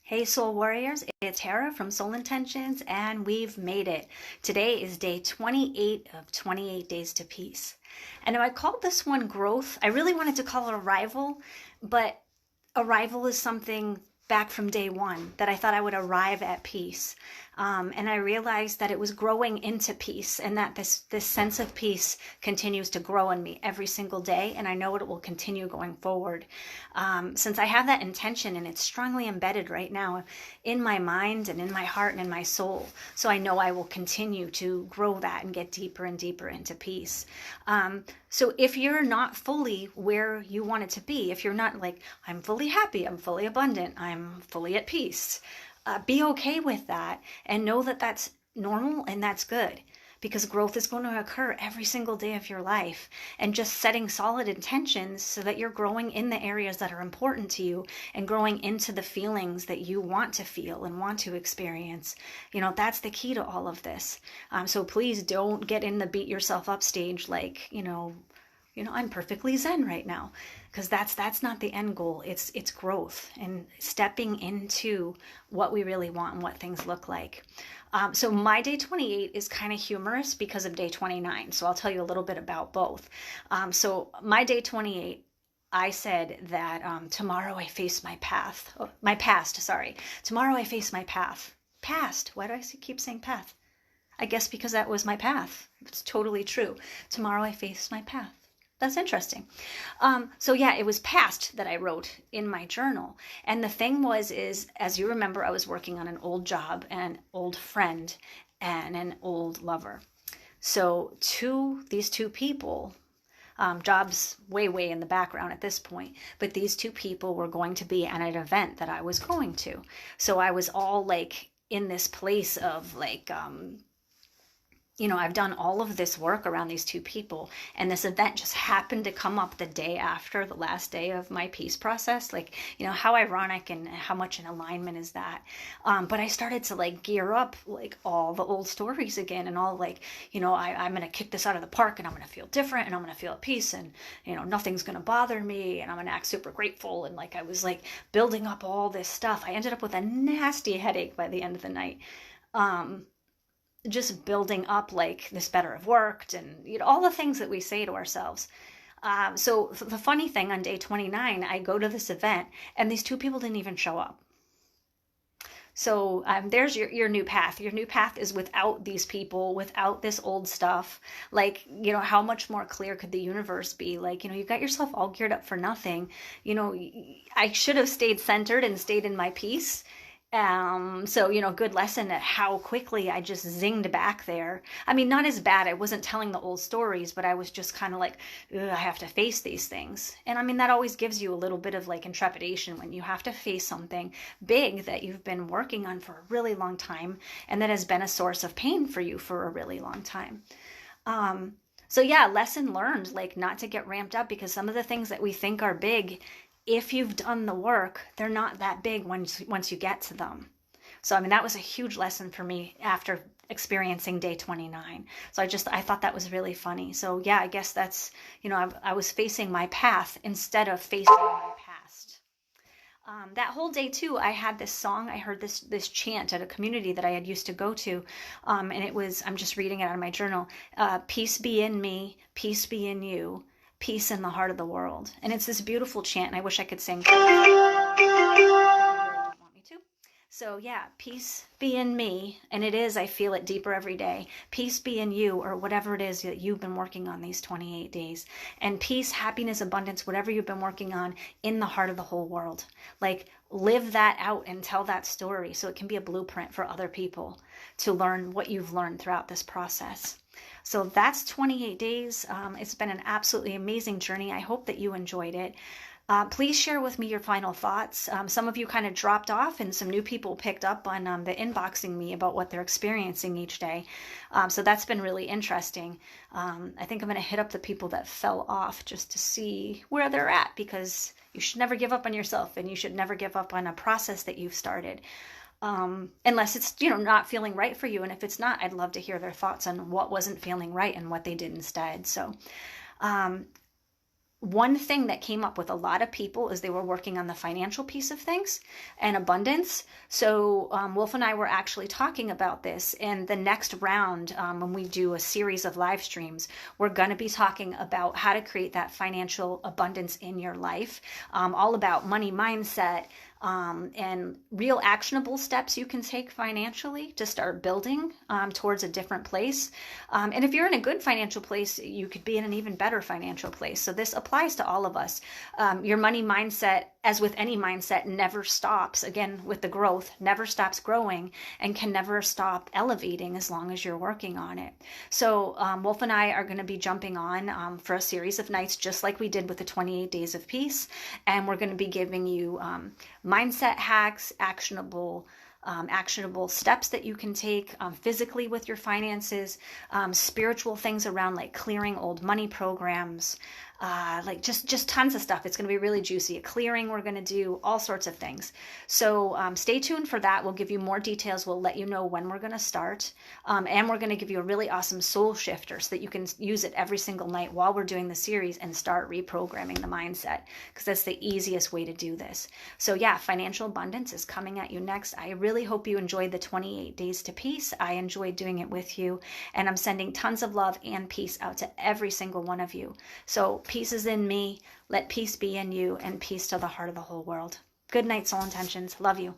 Hey Soul Warriors, it's Tara from Soul Intentions, and we've made it. Today is day 28 of 28 Days to Peace. And I called this one growth. I really wanted to call it arrival, but arrival is something back from day one that I thought I would arrive at peace. And I realized that it was growing into peace and that this sense of peace continues to grow in me every single day. And I know it will continue going forward. Since I have that intention and it's strongly embedded right now in my mind and in my heart and in my soul. So I know I will continue to grow that and get deeper and deeper into peace. So if you're not fully where you want it to be, if you're not like, I'm fully happy, I'm fully abundant, I'm fully at peace, be okay with that and know that that's normal and that's good, because growth is going to occur every single day of your life. And just setting solid intentions so that you're growing in the areas that are important to you and growing into the feelings that you want to feel and want to experience. That's the key to all of this. So please don't get in the beat yourself up stage like, I'm perfectly zen right now, because that's not the end goal. It's growth and stepping into what we really want and what things look like. So my day 28 is kind of humorous because of day 29. So I'll tell you a little bit about both. So my day 28, I said that tomorrow I face my path. Oh, my past, sorry. Tomorrow I face my path. Past. Why do I keep saying path? I guess because that was my path. It's totally true. Tomorrow I face my path. That's interesting. So yeah, it was past that I wrote in my journal. And the thing is, as you remember, I was working on an old job, an old friend, and an old lover. So these two people, jobs way in the background at this point, but these two people were going to be at an event that I was going to. So I was all like in this place of like, I've done all of this work around these two people, and this event just happened to come up the day after the last day of my peace process. Like, how ironic and how much in alignment is that? But I started to like gear up like all the old stories again, and all like, I'm going to kick this out of the park, and I'm going to feel different, and I'm going to feel at peace, and, nothing's going to bother me, and I'm going to act super grateful. And like, I was like building up all this stuff. I ended up with a nasty headache by the end of the night. Just building up like this better have worked, and all the things that we say to ourselves. So the funny thing, on day 29, I go to this event and these two people didn't even show up. So there's your new path. Your new path is without these people, without this old stuff. Like, how much more clear could the universe be? Like, you got yourself all geared up for nothing. I should have stayed centered and stayed in my peace. So, good lesson at how quickly I just zinged back there. I mean, not as bad. I wasn't telling the old stories, but I was just kind of like, I have to face these things. And I mean, that always gives you a little bit of like intrepidation when you have to face something big that you've been working on for a really long time and that has been a source of pain for you for a really long time. So yeah, lesson learned, like not to get ramped up, because some of the things that we think are big, if you've done the work, they're not that big once you get to them. So, I mean, that was a huge lesson for me after experiencing day 29. So I thought that was really funny. So yeah, I guess that's, I was facing my path instead of facing my past. That whole day too, I had this song. I heard this chant at a community that I had used to go to, and it was, I'm just reading it out of my journal. Peace be in me, peace be in you, peace in the heart of the world. And it's this beautiful chant, and I wish I could sing. They really don't want me to. So yeah, peace be in me, and it is, I feel it deeper every day. Peace be in you, or whatever it is that you've been working on these 28 days. And peace, happiness, abundance, whatever you've been working on, in the heart of the whole world. Like, live that out and tell that story so it can be a blueprint for other people to learn what you've learned throughout this process. So that's 28 days. It's been an absolutely amazing journey. I hope that you enjoyed it. Please share with me your final thoughts. Some of you kind of dropped off, and some new people picked up on the inboxing me about what they're experiencing each day. So that's been really interesting. I think I'm going to hit up the people that fell off just to see where they're at, because you should never give up on yourself, and you should never give up on a process that you've started. Unless it's, not feeling right for you. And if it's not, I'd love to hear their thoughts on what wasn't feeling right and what they did instead. So, one thing that came up with a lot of people is they were working on the financial piece of things and abundance. So Wolf and I were actually talking about this. In the next round, when we do a series of live streams, we're going to be talking about how to create that financial abundance in your life, all about money mindset, and real actionable steps you can take financially to start building towards a different place. And if you're in a good financial place, you could be in an even better financial place. So this applies to all of us. Your money mindset, as with any mindset, never stops. Again, with the growth, never stops growing and can never stop elevating as long as you're working on it. So Wolf and I are going to be jumping on for a series of nights, just like we did with the 28 Days of Peace. And we're going to be giving you mindset hacks, actionable steps that you can take physically with your finances, spiritual things around like clearing old money programs, like just tons of stuff. It's going to be really juicy. A clearing we're going to do, all sorts of things. So stay tuned for that. We'll give you more details. We'll let you know when we're going to start. And we're going to give you a really awesome soul shifter so that you can use it every single night while we're doing the series and start reprogramming the mindset, because that's the easiest way to do this. So yeah, financial abundance is coming at you next. I really hope you enjoyed the 28 Days to Peace. I enjoyed doing it with you, and I'm sending tons of love and peace out to every single one of you. So peace is in me. Let peace be in you, and peace to the heart of the whole world. Good night, soul intentions. Love you.